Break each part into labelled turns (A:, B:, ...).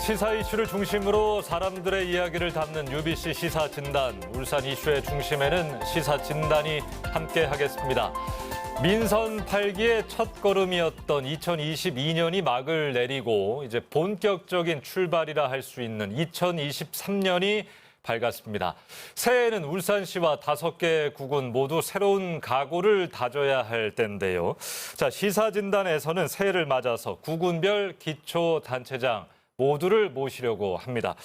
A: 시사 이슈를 중심으로 사람들의 이야기를 담는 UBC 시사 진단. 울산 이슈의 중심에는 시사 진단이 함께하겠습니다. 민선 8기의 첫 걸음이었던 2022년이 막을 내리고 이제 본격적인 출발이라 할 수 있는 2023년이 밝았습니다. 새해에는 울산시와 5개 구군 모두 새로운 각오를 다져야 할 때인데요. 자, 시사진단에서는 새해를 맞아서 구군별 기초단체장 모두를 모시려고 합니다.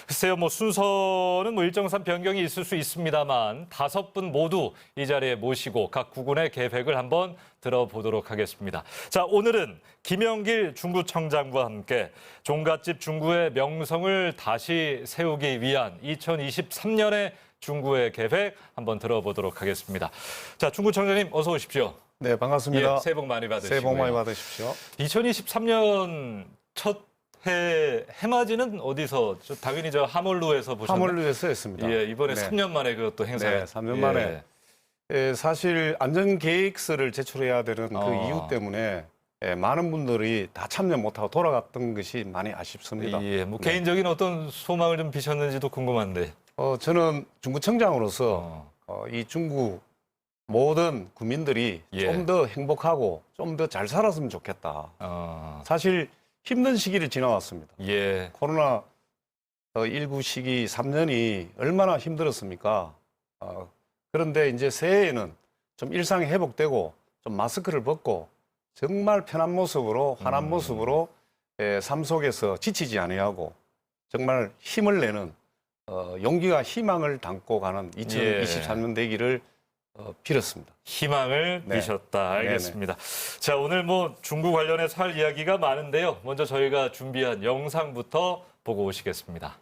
A: 글쎄요, 순서는 일정상 변경이 있을 수 있습니다만 5분 모두 이 자리에 모시고 각 구군의 계획을 한번 들어보도록 하겠습니다. 자, 오늘은 김영길 중구청장과 함께 종갓집 중구의 명성을 다시 세우기 위한 2023년의 중구의 계획 한번 들어보도록 하겠습니다. 자, 중구청장님 어서 오십시오.
B: 네, 반갑습니다.
A: 예, 새해 복 많이 받으시고요.
B: 새해 복 많이 받으십시오.
A: 2023년 첫 해맞이는 어디서? 당연히 하물루에서 보셨나요?
B: 하물루에서 했습니다.
A: 예, 이번에
B: 네.
A: 3년 만에 그것도 행사.
B: 네, 3년 만에. 사실 안전계획서를 제출해야 되는 그 이유 때문에 많은 분들이 다 참여 못하고 돌아갔던 것이 많이 아쉽습니다.
A: 예, 개인적인 어떤 소망을 좀 비셨는지도 궁금한데.
B: 저는 중구청장으로서 이 중구 모든 국민들이 좀 더 행복하고 좀 더 잘 살았으면 좋겠다. 사실 힘든 시기를 지나왔습니다.
A: 예.
B: 코로나 19 시기 3년이 얼마나 힘들었습니까? 그런데 이제 새해에는 좀 일상이 회복되고 좀 마스크를 벗고 정말 편한 모습으로 환한 모습으로 삶 속에서 지치지 아니하고 정말 힘을 내는 용기와 희망을 담고 가는 2023년 되기를 빌었습니다.
A: 희망을 비셨다. 알겠습니다. 네네. 자, 오늘 중구 관련해서 할 이야기가 많은데요. 먼저 저희가 준비한 영상부터 보고 오시겠습니다.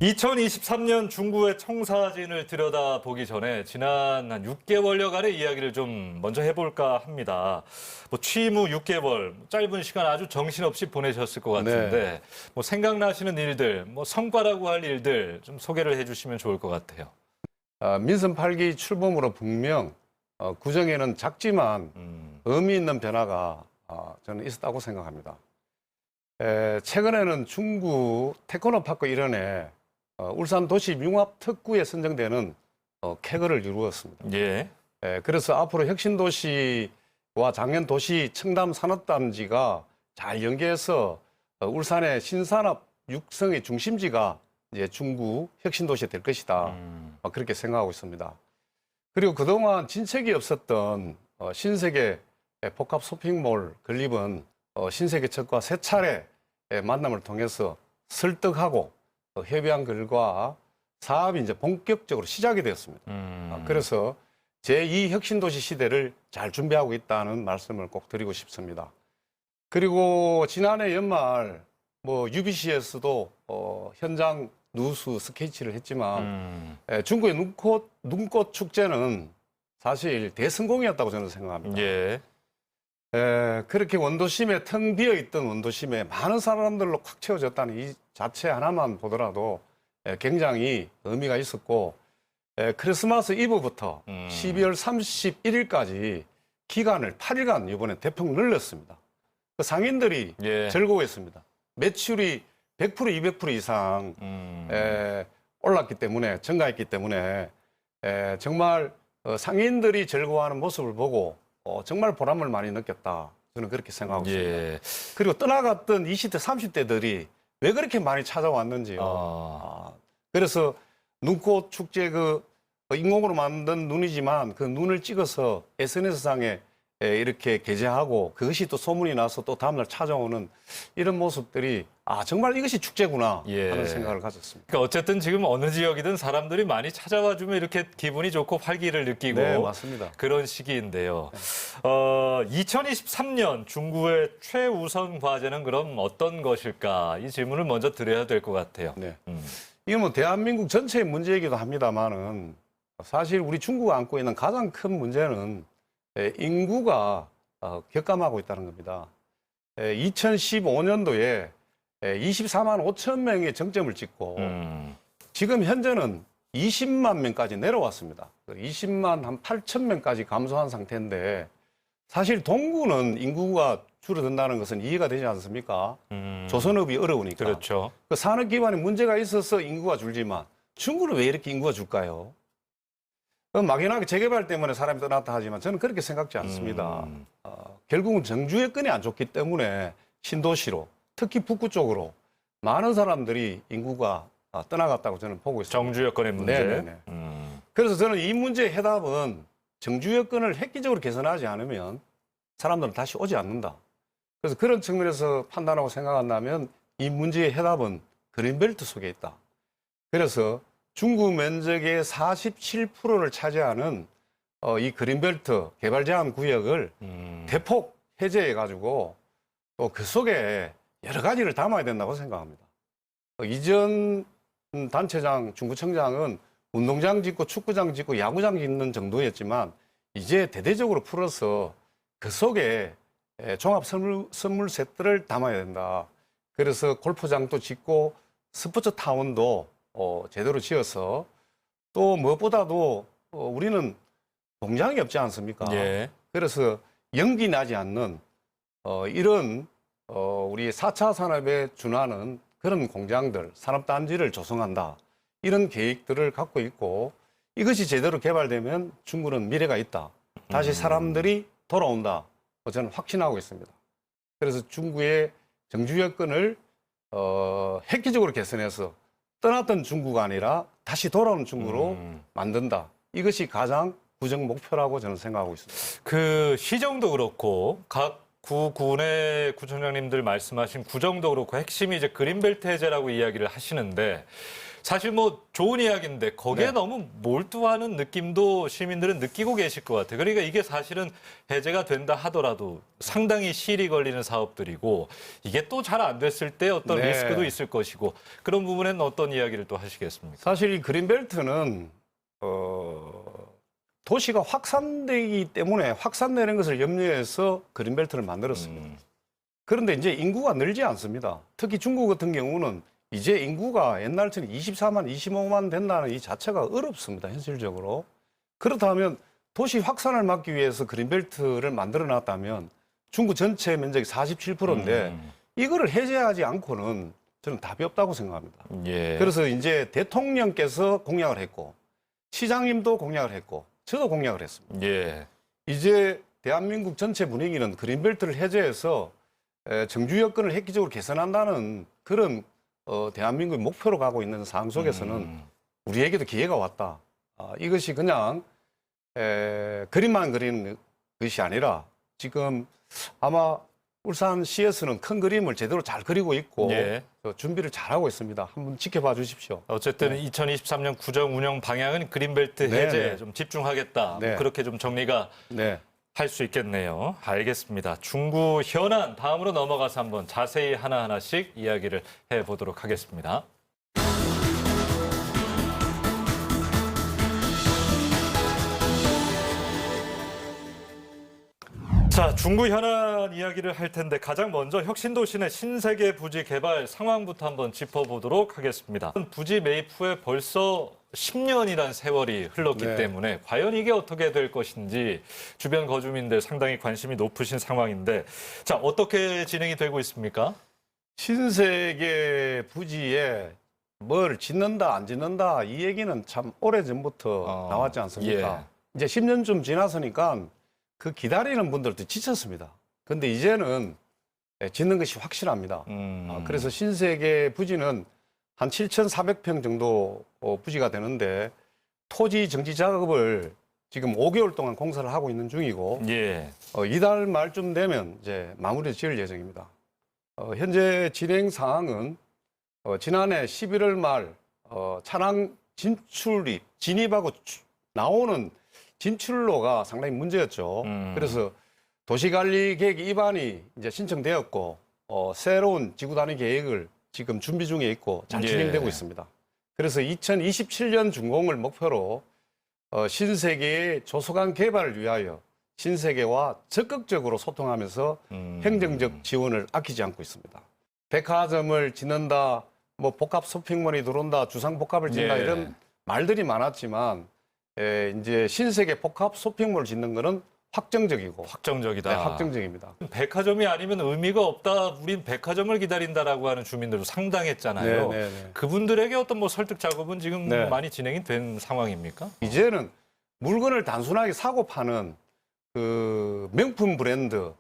A: 2023년 중구의 청사진을 들여다보기 전에 지난 한 6개월여간의 이야기를 좀 먼저 해볼까 합니다. 취임 후 6개월, 짧은 시간 아주 정신없이 보내셨을 것 같은데 생각나시는 일들, 성과라고 할 일들 좀 소개를 해주시면 좋을 것 같아요.
B: 민선 8기 출범으로 분명 구정에는 작지만 의미 있는 변화가 저는 있었다고 생각합니다. 최근에는 중구 테크노파크 일원에 울산 도시 융합 특구에 선정되는 쾌거를 이루었습니다.
A: 예.
B: 그래서 앞으로 혁신도시와 장년도시 청담 산업단지가 잘 연계해서 울산의 신산업 육성의 중심지가 이제 중구 혁신도시 될 것이다. 그렇게 생각하고 있습니다. 그리고 그동안 진척이 없었던 신세계 복합 쇼핑몰 건립은 신세계 측과 세 차례 만남을 통해서 설득하고 협의한 결과 사업이 이제 본격적으로 시작이 되었습니다. 그래서 제2 혁신도시 시대를 잘 준비하고 있다는 말씀을 꼭 드리고 싶습니다. 그리고 지난해 연말 UBC에서도 현장 누수 스케치를 했지만 중구의 눈꽃 축제는 사실 대성공이었다고 저는 생각합니다.
A: 예.
B: 그렇게 원도심에 텅 비어있던 원도심에 많은 사람들로 꽉 채워졌다는 이 자체 하나만 보더라도 굉장히 의미가 있었고 크리스마스 이브부터 12월 31일까지 기간을 8일간 이번에 대폭 늘렸습니다. 그 상인들이 즐거워했습니다. 매출이 100% 200% 이상 올랐기 때문에 증가했기 때문에 정말 상인들이 즐거워하는 모습을 보고 정말 보람을 많이 느꼈다. 저는 그렇게 생각하고 있습니다. 그리고 떠나갔던 20대, 30대들이 왜 그렇게 많이 찾아왔는지요. 그래서 눈꽃 축제 인공으로 만든 눈이지만 그 눈을 찍어서 SNS상에 이렇게 게재하고 그것이 또 소문이 나서 또 다음날 찾아오는 이런 모습들이 정말 이것이 축제구나
A: 예.
B: 하는 생각을 가졌습니다.
A: 그러니까 어쨌든 지금 어느 지역이든 사람들이 많이 찾아와 주면 이렇게 기분이 좋고 활기를 느끼고
B: 네, 맞습니다.
A: 그런 시기인데요. 2023년 중구의 최우선 과제는 그럼 어떤 것일까? 이 질문을 먼저 드려야 될 것 같아요.
B: 네. 이건 뭐 대한민국 전체의 문제이기도 합니다만은 사실 우리 중국가 안고 있는 가장 큰 문제는 인구가 격감하고 있다는 겁니다. 2015년도에 24만 5천 명의 정점을 찍고 지금 현재는 20만 명까지 내려왔습니다. 20만 한 8천 명까지 감소한 상태인데 사실 동구는 인구가 줄어든다는 것은 이해가 되지 않습니까? 조선업이 어려우니까.
A: 그렇죠.
B: 그 산업 기반에 문제가 있어서 인구가 줄지만 중구는 왜 이렇게 인구가 줄까요? 막연하게 재개발 때문에 사람이 떠났다 하지만 저는 그렇게 생각지 않습니다. 결국은 정주 여건이 안 좋기 때문에 신도시로 특히 북구 쪽으로 많은 사람들이 인구가 떠나갔다고 저는 보고 있습니다.
A: 정주 여건의 문제.
B: 네네네. 그래서 저는 이 문제의 해답은 정주 여건을 획기적으로 개선하지 않으면 사람들은 다시 오지 않는다. 그래서 그런 측면에서 판단하고 생각한다면 이 문제의 해답은 그린벨트 속에 있다. 그래서 중구 면적의 47%를 차지하는 이 그린벨트 개발 제한 구역을 대폭 해제해가지고 또 그 속에 여러 가지를 담아야 된다고 생각합니다. 이전 단체장, 중구청장은 운동장 짓고 축구장 짓고 야구장 짓는 정도였지만 이제 대대적으로 풀어서 그 속에 종합 선물 세트를 담아야 된다. 그래서 골프장도 짓고 스포츠 타운도 제대로 지어서 또 무엇보다도 우리는 공장이 없지 않습니까?
A: 예.
B: 그래서 연기 나지 않는 이런 우리 4차 산업에 준하는 그런 공장들, 산업단지를 조성한다. 이런 계획들을 갖고 있고 이것이 제대로 개발되면 중구는 미래가 있다. 다시 사람들이 돌아온다. 저는 확신하고 있습니다. 그래서 중구의 정주 여건을 획기적으로 개선해서 떠났던 중구가 아니라 다시 돌아오는 중구로 만든다. 이것이 가장 구정 목표라고 저는 생각하고 있습니다.
A: 그 시정도 그렇고 각 구군의 구청장님들 말씀하신 구정도 그렇고 핵심이 이제 그린벨트 해제라고 이야기를 하시는데 사실 뭐 좋은 이야기인데 거기에
B: 네.
A: 너무 몰두하는 느낌도 시민들은 느끼고 계실 것 같아요. 그러니까 이게 사실은 해제가 된다 하더라도 상당히 시일이 걸리는 사업들이고 이게 또 잘 안 됐을 때 어떤
B: 네.
A: 리스크도 있을 것이고 그런 부분에는 어떤 이야기를 또 하시겠습니까?
B: 사실 이 그린벨트는 도시가 확산되기 때문에 확산되는 것을 염려해서 그린벨트를 만들었습니다. 그런데 이제 인구가 늘지 않습니다. 특히 중국 같은 경우는 이제 인구가 옛날처럼 24만, 25만 된다는 이 자체가 어렵습니다. 현실적으로. 그렇다면 도시 확산을 막기 위해서 그린벨트를 만들어 놨다면 중국 전체 면적이 47%인데 이거를 해제하지 않고는 저는 답이 없다고 생각합니다.
A: 예.
B: 그래서 이제 대통령께서 공약을 했고 시장님도 공약을 했고 저도 공약을 했습니다.
A: 예.
B: 이제 대한민국 전체 분위기는 그린벨트를 해제해서 정주 여건을 획기적으로 개선한다는 그런 대한민국의 목표로 가고 있는 상황 속에서는 우리에게도 기회가 왔다. 이것이 그냥 그림만 그리는 것이 아니라 지금 아마 울산시에서는 큰 그림을 제대로 잘 그리고 있고
A: 예.
B: 준비를 잘하고 있습니다. 한번 지켜봐 주십시오.
A: 어쨌든 2023년 구정 운영 방향은 그린벨트
B: 네,
A: 해제
B: 네.
A: 좀 집중하겠다.
B: 네.
A: 뭐 그렇게 좀 정리가
B: 네.
A: 할 수 있겠네요. 알겠습니다. 중구 현안 다음으로 넘어가서 한번 자세히 하나하나씩 이야기를 해보도록 하겠습니다. 자, 중구 현안 이야기를 할 텐데 가장 먼저 혁신도시 신세계 부지 개발 상황부터 한번 짚어보도록 하겠습니다. 부지 매입 후에 벌써 10년이란 세월이 흘렀기
B: 네.
A: 때문에 과연 이게 어떻게 될 것인지 주변 거주민들 상당히 관심이 높으신 상황인데 자, 어떻게 진행이 되고 있습니까?
B: 신세계 부지에 뭘 짓는다 안 짓는다 이 얘기는 참 오래전부터 나왔지 않습니까? 이제 10년쯤 지나서니까 그 기다리는 분들도 지쳤습니다. 근데 이제는 짓는 것이 확실합니다. 그래서 신세계 부지는 한 7,400평 정도 부지가 되는데 토지 정지 작업을 지금 5개월 동안 공사를 하고 있는 중이고
A: 예.
B: 이달 말쯤 되면 이제 마무리 지을 예정입니다. 현재 진행 상황은 지난해 11월 말 차량 진입하고 나오는 진출로가 상당히 문제였죠. 그래서 도시관리계획 입안이 이제 신청되었고 새로운 지구단위 계획을 지금 준비 중에 있고 잘 진행되고 있습니다. 그래서 2027년 준공을 목표로 신세계의 조속한 개발을 위하여 신세계와 적극적으로 소통하면서 행정적 지원을 아끼지 않고 있습니다. 백화점을 짓는다, 뭐 복합 쇼핑몰이 들어온다, 주상복합을 짓는다 이런 말들이 많았지만 이제 신세계 복합 쇼핑몰을 짓는 거는 확정적이고
A: 확정적이다.
B: 네, 확정적입니다.
A: 백화점이 아니면 의미가 없다. 우린 백화점을 기다린다라고 하는 주민들도 상당했잖아요. 그분들에게 어떤 뭐 설득 작업은 지금 많이 진행이 된 상황입니까?
B: 이제는 물건을 단순하게 사고 파는 그 명품 브랜드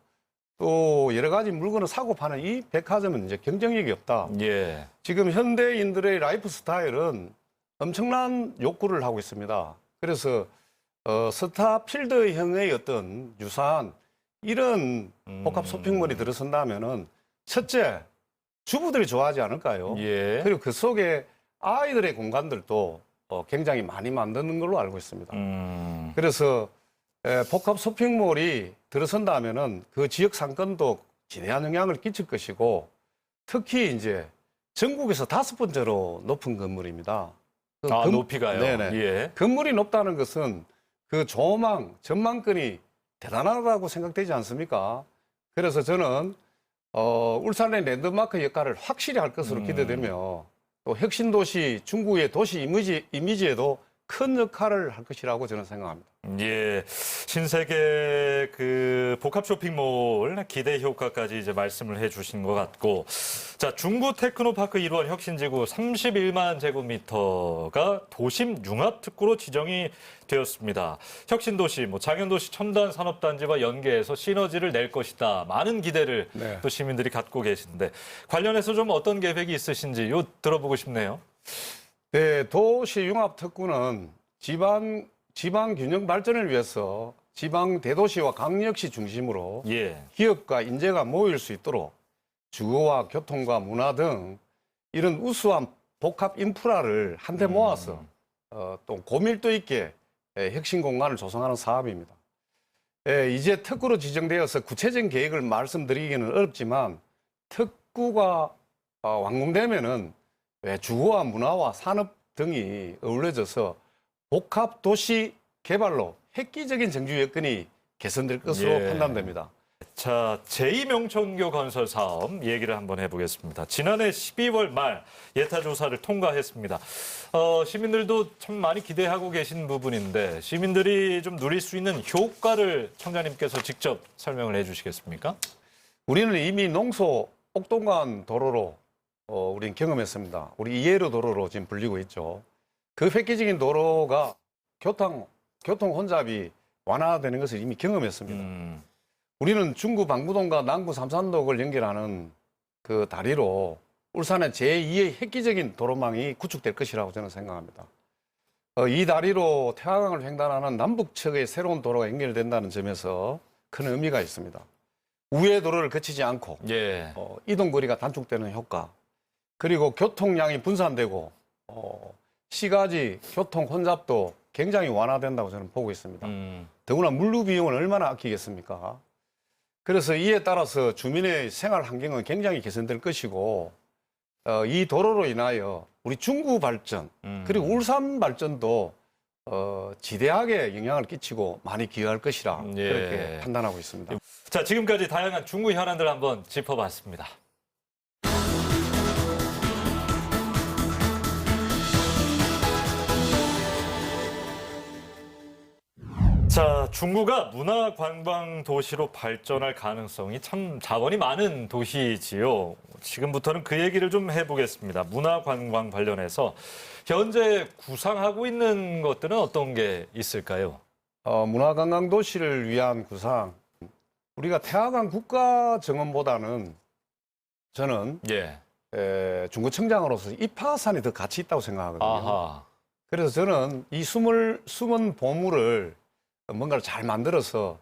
B: 또 여러 가지 물건을 사고 파는 이 백화점은 이제 경쟁력이 없다. 지금 현대인들의 라이프 스타일은 엄청난 욕구를 하고 있습니다. 그래서 스타필드형의 어떤 유사한 이런 복합 쇼핑몰이 들어선다면은 첫째 주부들이 좋아하지 않을까요? 그리고 그 속에 아이들의 공간들도 굉장히 많이 만드는 걸로 알고 있습니다. 그래서 복합 쇼핑몰이 들어선다면은 그 지역 상권도 지대한 영향을 끼칠 것이고 특히 이제 전국에서 5번째로 높은 건물입니다.
A: 높이가요?
B: 네네. 건물이 높다는 것은 그 조망, 전망권이 대단하다고 생각되지 않습니까? 그래서 저는 울산의 랜드마크 역할을 확실히 할 것으로 기대되며 또 혁신도시 중구의 도시 이미지에도 큰 역할을 할 것이라고 저는 생각합니다.
A: 신세계 그 복합 쇼핑몰 기대 효과까지 이제 말씀을 해주신 것 같고, 자 중구 테크노파크 1원 혁신지구 31만 제곱미터가 도심 융합특구로 지정이 되었습니다. 혁신도시, 뭐 장현도시 첨단 산업단지와 연계해서 시너지를 낼 것이다. 많은 기대를 또 시민들이 갖고 계신데 관련해서 좀 어떤 계획이 있으신지 들어보고 싶네요.
B: 네, 도시융합특구는 지방 균형 발전을 위해서 지방 대도시와 광역시 중심으로 기업과 인재가 모일 수 있도록 주거와 교통과 문화 등 이런 우수한 복합 인프라를 한데 모아서 또 고밀도 있게 혁신 공간을 조성하는 사업입니다. 이제 특구로 지정되어서 구체적인 계획을 말씀드리기는 어렵지만 특구가 완공되면은 주거와 문화와 산업 등이 어우러져서 복합 도시 개발로 획기적인 정주 여건이 개선될 것으로 판단됩니다.
A: 자, 제2명천교 건설 사업 얘기를 한번 해보겠습니다. 지난해 12월 말 예타 조사를 통과했습니다. 시민들도 참 많이 기대하고 계신 부분인데 시민들이 좀 누릴 수 있는 효과를 청장님께서 직접 설명을 해주시겠습니까?
B: 우리는 이미 농소 옥동간 도로로 우리는 경험했습니다. 우리 이해로 도로로 지금 불리고 있죠. 그 획기적인 도로가 교통 혼잡이 완화되는 것을 이미 경험했습니다. 우리는 중구 방구동과 남구 삼산동을 연결하는 그 다리로 울산의 제2의 획기적인 도로망이 구축될 것이라고 저는 생각합니다. 이 다리로 태화강을 횡단하는 남북측의 새로운 도로가 연결된다는 점에서 큰 의미가 있습니다. 우회 도로를 거치지 않고 이동거리가 단축되는 효과, 그리고 교통량이 분산되고 시가지 교통 혼잡도 굉장히 완화된다고 저는 보고 있습니다. 더구나 물류 비용을 얼마나 아끼겠습니까? 그래서 이에 따라서 주민의 생활 환경은 굉장히 개선될 것이고 이 도로로 인하여 우리 중구 발전 그리고 울산 발전도 지대하게 영향을 끼치고 많이 기여할 것이라 그렇게 판단하고 있습니다.
A: 자, 지금까지 다양한 중구 현안들 한번 짚어봤습니다. 자, 중구가 문화관광 도시로 발전할 가능성이 참 자원이 많은 도시지요. 지금부터는 그 얘기를 좀 해보겠습니다. 문화관광 관련해서 현재 구상하고 있는 것들은 어떤 게 있을까요?
B: 문화관광 도시를 위한 구상, 우리가 태화강 국가정원보다는 저는 중구청장으로서 입하산이 더 가치 있다고 생각하거든요. 그래서 저는 이 숨은 보물을 뭔가를 잘 만들어서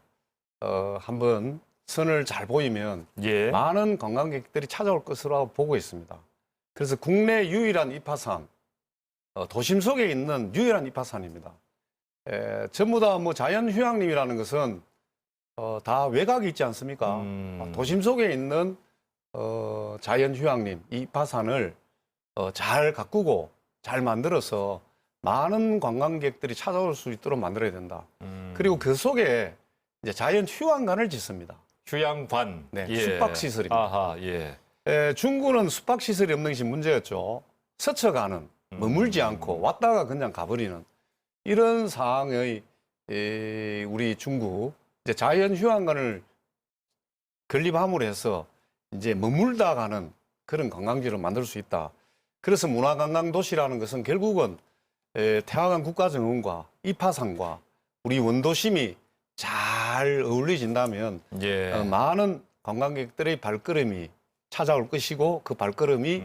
B: 한번 선을 잘 보이면
A: 예.
B: 많은 관광객들이 찾아올 것으로 보고 있습니다. 그래서 국내 유일한 입하산, 도심 속에 있는 유일한 입하산입니다. 전부 다 뭐 자연휴양림이라는 것은 다 외곽이 있지 않습니까? 도심 속에 있는 자연휴양림, 이 입하산을 잘 가꾸고 잘 만들어서 많은 관광객들이 찾아올 수 있도록 만들어야 된다. 그리고 그 속에 이제 자연휴양관을 짓습니다.
A: 휴양관.
B: 네,
A: 예.
B: 숙박시설입니다.
A: 아하, 예.
B: 중구는 숙박시설이 없는 것이 문제였죠. 스쳐가는, 머물지 않고 왔다가 그냥 가버리는 이런 상황의 우리 중구 이제 자연휴양관을 건립함으로 해서 이제 머물다 가는 그런 관광지로 만들 수 있다. 그래서 문화관광도시라는 것은 결국은 태화강 국가정원과 입하산과 우리 원도심이 잘 어울려진다면
A: 예.
B: 많은 관광객들의 발걸음이 찾아올 것이고 그 발걸음이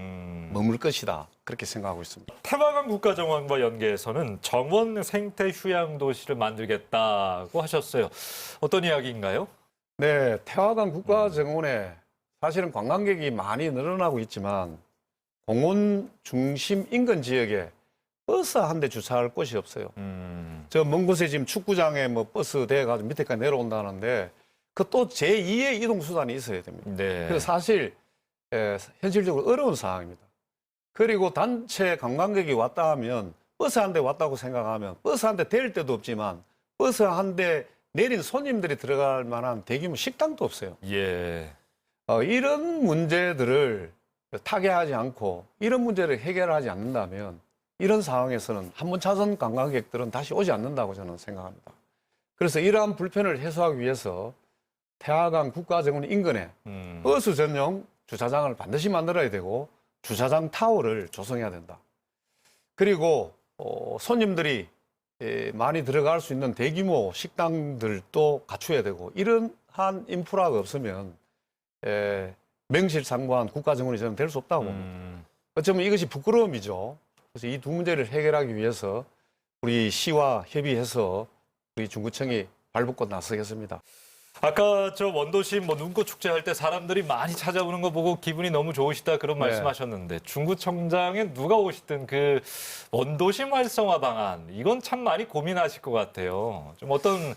B: 머물 것이다. 그렇게 생각하고 있습니다.
A: 태화강 국가정원과 연계해서는 정원 생태 휴양 도시를 만들겠다고 하셨어요. 어떤 이야기인가요?
B: 네, 태화강 국가정원에 사실은 관광객이 많이 늘어나고 있지만 공원 중심 인근 지역에 버스 한 대 주차할 곳이 없어요. 저 먼 곳에 지금 축구장에 뭐 버스 대가지고 밑에까지 내려온다는데 그 또 제2의 이동 수단이 있어야 됩니다.
A: 네.
B: 그래서 사실 현실적으로 어려운 상황입니다. 그리고 단체 관광객이 왔다 하면 버스 한 대 왔다고 생각하면 버스 한 대 댈 데도 없지만 버스 한 대 내린 손님들이 들어갈 만한 대규모 식당도 없어요.
A: 예.
B: 이런 문제들을 타개하지 않고 이런 문제를 해결하지 않는다면 이런 상황에서는 한 번 차선 관광객들은 다시 오지 않는다고 저는 생각합니다. 그래서 이러한 불편을 해소하기 위해서 태화강 국가정원 인근에 버스 전용 주차장을 반드시 만들어야 되고 주차장 타워를 조성해야 된다. 그리고 손님들이 많이 들어갈 수 있는 대규모 식당들도 갖춰야 되고 이런 한 인프라가 없으면 명실상부한 국가정원이 저는 될 수 없다고 봅니다. 어쩌면 이것이 부끄러움이죠. 그래서 이 두 문제를 해결하기 위해서 우리 시와 협의해서 우리 중구청이 발벗고 나서겠습니다.
A: 아까 저 원도심 뭐 눈꽃 축제 할 때 사람들이 많이 찾아오는 거 보고 기분이 너무 좋으시다 그런
B: 네.
A: 말씀하셨는데 중구청장에 누가 오시든 그 원도심 활성화 방안 이건 참 많이 고민하실 것 같아요. 좀 어떤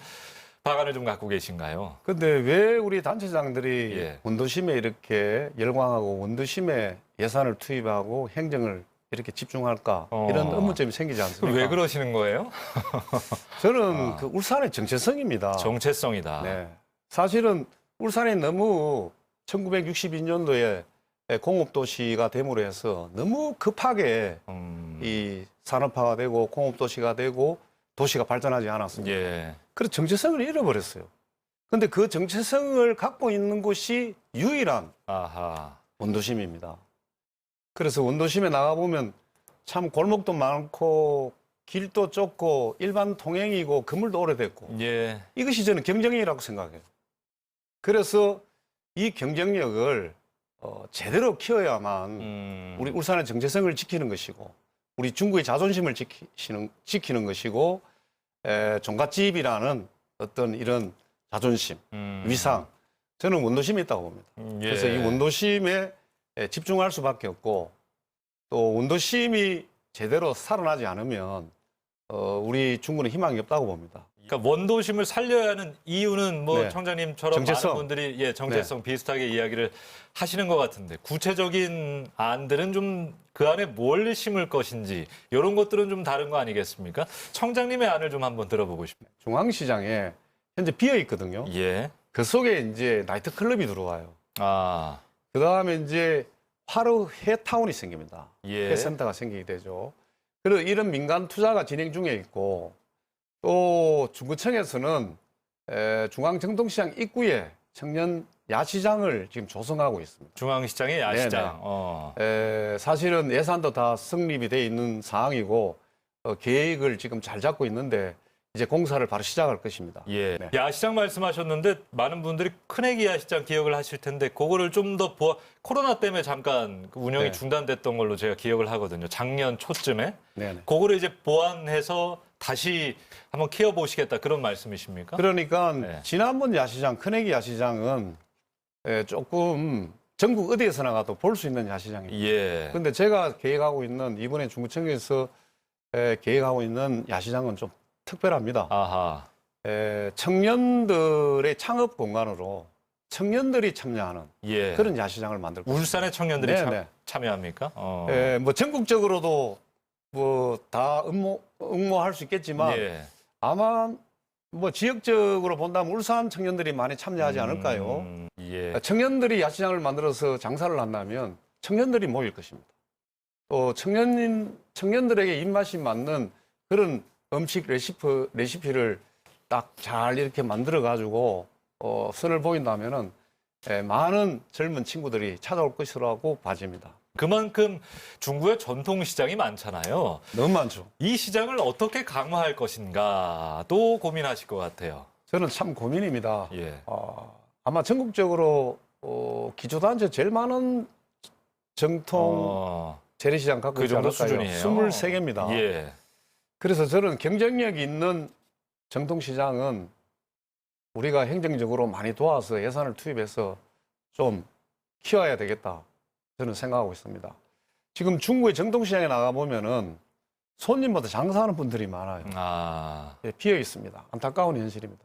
A: 방안을 좀 갖고 계신가요?
B: 근데 왜 우리 단체장들이
A: 예.
B: 원도심에 이렇게 열광하고 원도심에 예산을 투입하고 행정을 이렇게 집중할까 이런 의문점이 생기지 않습니까?
A: 왜 그러시는 거예요?
B: 저는 그 울산의 정체성입니다.
A: 정체성이다.
B: 네. 사실은 울산이 너무 1962년도에 공업도시가 됨으로 해서 너무 급하게 이 산업화가 되고 공업도시가 되고 도시가 발전하지 않았습니다.
A: 예.
B: 그래서 정체성을 잃어버렸어요. 근데 그 정체성을 갖고 있는 곳이 유일한
A: 아하.
B: 원도심입니다. 그래서 원도심에 나가보면 참 골목도 많고 길도 좁고 일반 통행이고 건물도 오래됐고
A: 예.
B: 이것이 저는 경쟁력이라고 생각해요. 그래서 이 경쟁력을 제대로 키워야만 우리 울산의 정체성을 지키는 것이고 우리 중구의 자존심을 지키는 것이고 종갓집이라는 어떤 이런 자존심, 위상 저는 원도심에 있다고 봅니다.
A: 예.
B: 그래서 이 원도심에 집중할 수밖에 없고 또 원도심이 제대로 살아나지 않으면 우리 중구는 희망이 없다고 봅니다.
A: 그러니까 원도심을 살려야 하는 이유는 뭐
B: 네.
A: 청장님처럼
B: 정체성.
A: 많은 분들이 정체성 비슷하게 이야기를 하시는 것 같은데 구체적인 안들은 좀 그 안에 뭘 심을 것인지 이런 것들은 좀 다른 거 아니겠습니까? 청장님의 안을 좀 한번 들어보고 싶네요.
B: 중앙시장에 현재 비어 있거든요.
A: 예.
B: 그 속에 이제 나이트클럽이 들어와요.
A: 아.
B: 그 다음에 이제 화로 해타운이 생깁니다.
A: 예.
B: 해센터가 생기게 되죠. 그리고 이런 민간 투자가 진행 중에 있고 또 중구청에서는 중앙정동시장 입구에 청년 야시장을 지금 조성하고 있습니다.
A: 중앙시장의 야시장.
B: 사실은 예산도 다 성립이 돼 있는 상황이고 계획을 지금 잘 잡고 있는데 이제 공사를 바로 시작할 것입니다.
A: 예.
B: 네.
A: 야시장 말씀하셨는데 많은 분들이 큰애기 야시장 기억을 하실 텐데 그거를 좀 더 코로나 때문에 잠깐 그 운영이
B: 네.
A: 중단됐던 걸로 제가 기억을 하거든요. 작년 초쯤에.
B: 네네.
A: 그거를 이제 보완해서 다시 한번 키워보시겠다 그런 말씀이십니까?
B: 그러니까
A: 네.
B: 지난번 야시장, 큰애기 야시장은 조금 전국 어디에서나 가도 볼 수 있는 야시장입니다.
A: 예.
B: 근데 제가 계획하고 있는 이번에 중구청에서 계획하고 있는 야시장은 좀 특별합니다.
A: 아하.
B: 청년들의 창업 공간으로 청년들이 참여하는
A: 예.
B: 그런 야시장을 만들 겁니다.
A: 울산의 청년들이
B: 네네.
A: 참여합니까?
B: 뭐 전국적으로도 뭐 다 응모할 수 있겠지만
A: 예.
B: 아마 뭐 지역적으로 본다면 울산 청년들이 많이 참여하지 않을까요?
A: 예.
B: 청년들이 야시장을 만들어서 장사를 한다면 청년들이 모일 것입니다. 또 청년들에게 입맛이 맞는 그런 음식 레시피를 딱 잘 이렇게 만들어 가지고 선을 보인다면은 많은 젊은 친구들이 찾아올 것이라고 봐집니다.
A: 그만큼 중구의 전통시장이 많잖아요.
B: 너무 많죠.
A: 이 시장을 어떻게 강화할 것인가도 고민하실 것 같아요.
B: 저는 참 고민입니다.
A: 예.
B: 아마 전국적으로 기초단체 제일 많은 정통 재래시장 갖고
A: 그
B: 있지
A: 정도
B: 않을까요?
A: 수준이에요.
B: 23개입니다.
A: 예.
B: 그래서 저는 경쟁력이 있는 정통시장은 우리가 행정적으로 많이 도와서 예산을 투입해서 좀 키워야 되겠다. 저는 생각하고 있습니다. 지금 중구의 정통시장에 나가보면은 손님보다 장사하는 분들이 많아요. 비어 있습니다. 안타까운 현실입니다.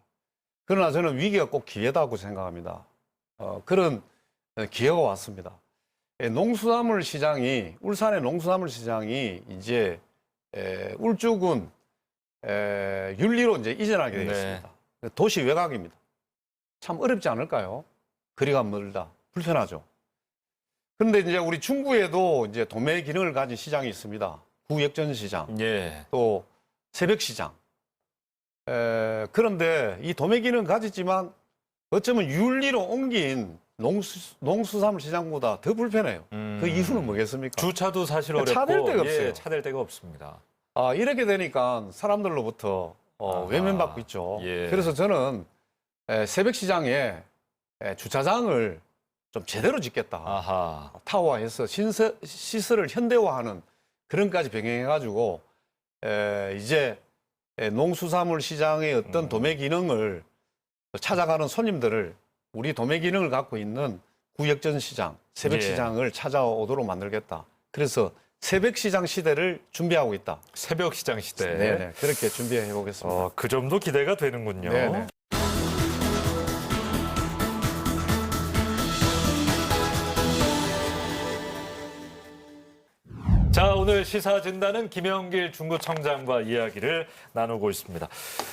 B: 그러나 저는 위기가 꼭 기회다고 생각합니다. 그런 기회가 왔습니다. 농수산물 시장이, 울산의 농수산물 시장이 이제 울주군 윤리로 이제 이전하게 되어 있습니다. 도시 외곽입니다. 참 어렵지 않을까요? 거리가 멀다. 불편하죠. 그런데 이제 우리 중구에도 이제 도매 기능을 가진 시장이 있습니다. 구역전 시장,
A: 예.
B: 또 새벽 시장. 그런데 이 도매 기능을 가졌지만 어쩌면 윤리로 옮긴 농수산물 시장보다 더 불편해요. 그 이유는 뭐겠습니까?
A: 주차도 사실 어렵고
B: 차댈 데가 없어요.
A: 예, 차댈 데가 없습니다.
B: 이렇게 되니까 사람들로부터 외면받고 있죠.
A: 예.
B: 그래서 저는 새벽 시장에 주차장을 좀 제대로 짓겠다.
A: 아하.
B: 타워화해서 시설을 현대화하는 그런까지 병행해가지고 이제 농수산물 시장의 어떤 도매 기능을 찾아가는 손님들을 우리 도매 기능을 갖고 있는 구역전 시장, 새벽
A: 예.
B: 시장을 찾아오도록 만들겠다. 그래서 새벽 시장 시대를 준비하고 있다.
A: 새벽 시장 시대.
B: 네네. 그렇게 준비해 보겠습니다.
A: 그 점도 기대가 되는군요.
B: 네네.
A: 자, 오늘 시사진단은 김영길 중구청장과 이야기를 나누고 있습니다.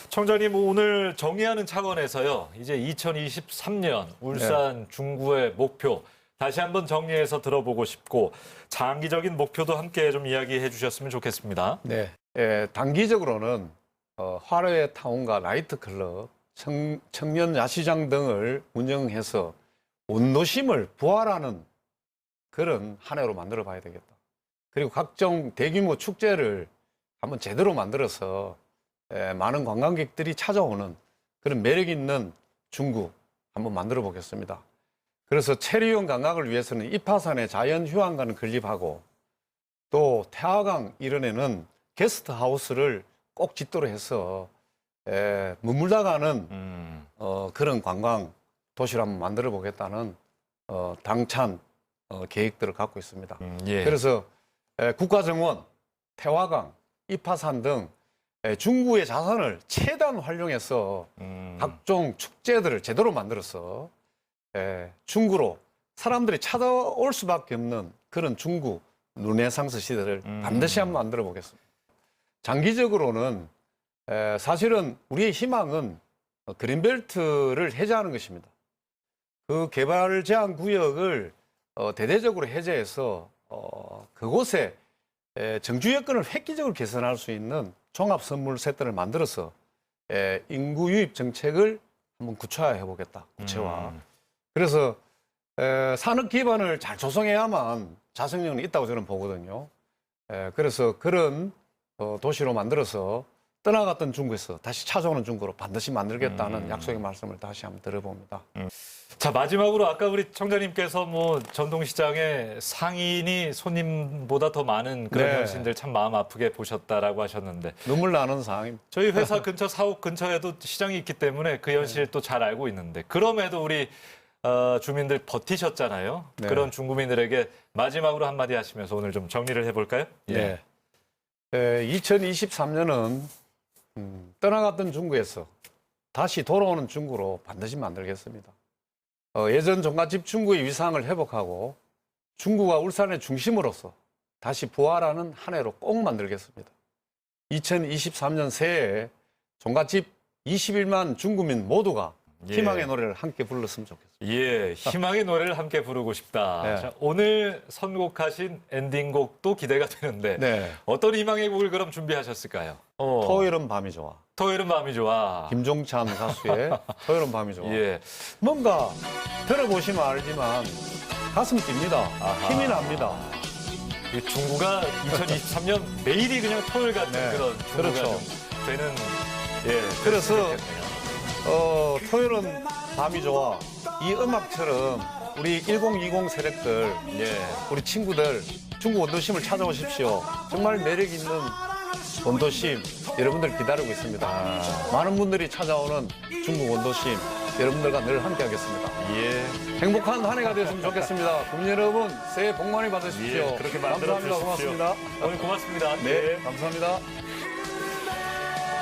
A: 청장님, 오늘 정리하는 차원에서요, 이제 2023년 울산 중구의 목표 다시 한번 정리해서 들어보고 싶고, 장기적인 목표도 함께 좀 이야기해 주셨으면 좋겠습니다.
B: 네. 단기적으로는 화로의 타운과 나이트클럽, 청년 야시장 등을 운영해서 원도심을 부활하는 그런 한 해로 만들어 봐야 되겠다. 그리고 각종 대규모 축제를 한번 제대로 만들어서 많은 관광객들이 찾아오는 그런 매력 있는 중구 한번 만들어 보겠습니다. 그래서 체류용 관광을 위해서는 이파산의 자연 휴양관을 건립하고 또 태화강 일원에는 게스트하우스를 꼭 짓도록 해서 머물다 가는 그런 관광 도시를 한번 만들어 보겠다는 당찬 계획들을 갖고 있습니다.
A: 예.
B: 그래서 국가정원, 태화강, 이파산 등 중구의 자산을 최대한 활용해서 각종 축제들을 제대로 만들어서 중구로 사람들이 찾아올 수밖에 없는 그런 중구 르네상스 시대를 반드시 한번 만들어 보겠습니다. 장기적으로는 사실은 우리의 희망은 그린벨트를 해제하는 것입니다. 그 개발 제한 구역을 대대적으로 해제해서 그곳에 정주 여건을 획기적으로 개선할 수 있는 종합 선물 세트를 만들어서 인구 유입 정책을 한번 구체화해 보겠다. 구체화. 그래서 산업 기반을 잘 조성해야만 자생력은 있다고 저는 보거든요. 그래서 그런 도시로 만들어서 떠나갔던 중국에서 다시 찾아오는 중국으로 반드시 만들겠다는 약속의 말씀을 다시 한번 드려봅니다.
A: 자, 마지막으로 아까 우리 청자님께서 뭐 전통시장에 상인이 손님보다 더 많은 그런
B: 네.
A: 현신들 참 마음 아프게 보셨다라고 하셨는데
B: 눈물 나는 상황입니다.
A: 저희 회사 근처 사옥 근처에도 시장이 있기 때문에 그 현실 또 잘 알고 있는데 그럼에도 우리 주민들 버티셨잖아요.
B: 네.
A: 그런 중구민들에게 마지막으로 한마디 하시면서 오늘 좀 정리를 해볼까요?
B: 네. 2023년은 떠나갔던 중국에서 다시 돌아오는 중국으로 반드시 만들겠습니다. 예전 종갓집 중국의 위상을 회복하고 중구가 울산의 중심으로서 다시 부활하는 한 해로 꼭 만들겠습니다. 2023년 새해에 종갓집 21만 중구민 모두가
A: 예.
B: 희망의 노래를 함께 불렀으면 좋겠습니다.
A: 예, 희망의 노래를 함께 부르고 싶다.
B: 네.
A: 자, 오늘 선곡하신 엔딩곡도 기대가 되는데
B: 네.
A: 어떤 희망의 곡을 그럼 준비하셨을까요?
B: 토요일은 밤이 좋아.
A: 토요일은 밤이 좋아.
B: 김종찬 가수의 토요일은 밤이 좋아.
A: 예,
B: 뭔가 들어보시면 알지만 가슴 뜁니다.
A: 아하.
B: 힘이 납니다.
A: 이 중구가 2023년 매일이 그냥 토요일 같은
B: 네,
A: 그런 중구가
B: 그렇죠.
A: 좀 되는 예.
B: 그래서
A: 좋겠네요.
B: 토요일은 밤이 좋아. 이 음악처럼 우리 1020 세력들,
A: 예.
B: 우리 친구들 중국 원도심을 찾아오십시오. 정말 매력 있는 원도심 여러분들 기다리고 있습니다. 많은 분들이 찾아오는 중국 원도심 여러분들과 늘 함께하겠습니다.
A: 예.
B: 행복한 한 해가 되었으면 좋겠습니다. 국민 여러분 새해 복 많이 받으십시오.
A: 예, 그렇게 만들어
B: 감사합니다.
A: 주십시오.
B: 고맙습니다.
A: 오늘 고맙습니다.
B: 네, 감사합니다.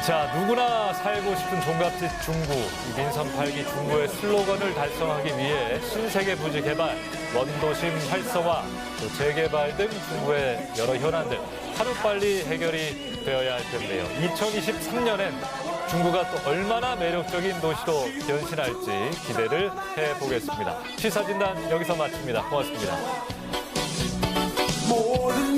A: 자, 누구나 살고 싶은 종갓집 중구, 이 민선 8기 중구의 슬로건을 달성하기 위해 신세계 부지 개발, 원도심 활성화, 또 재개발 등 중구의 여러 현안들 하루빨리 해결이 되어야 할 텐데요. 2023년엔 중구가 또 얼마나 매력적인 도시로 변신할지 기대를 해보겠습니다. 시사진단 여기서 마칩니다. 고맙습니다.
C: 모든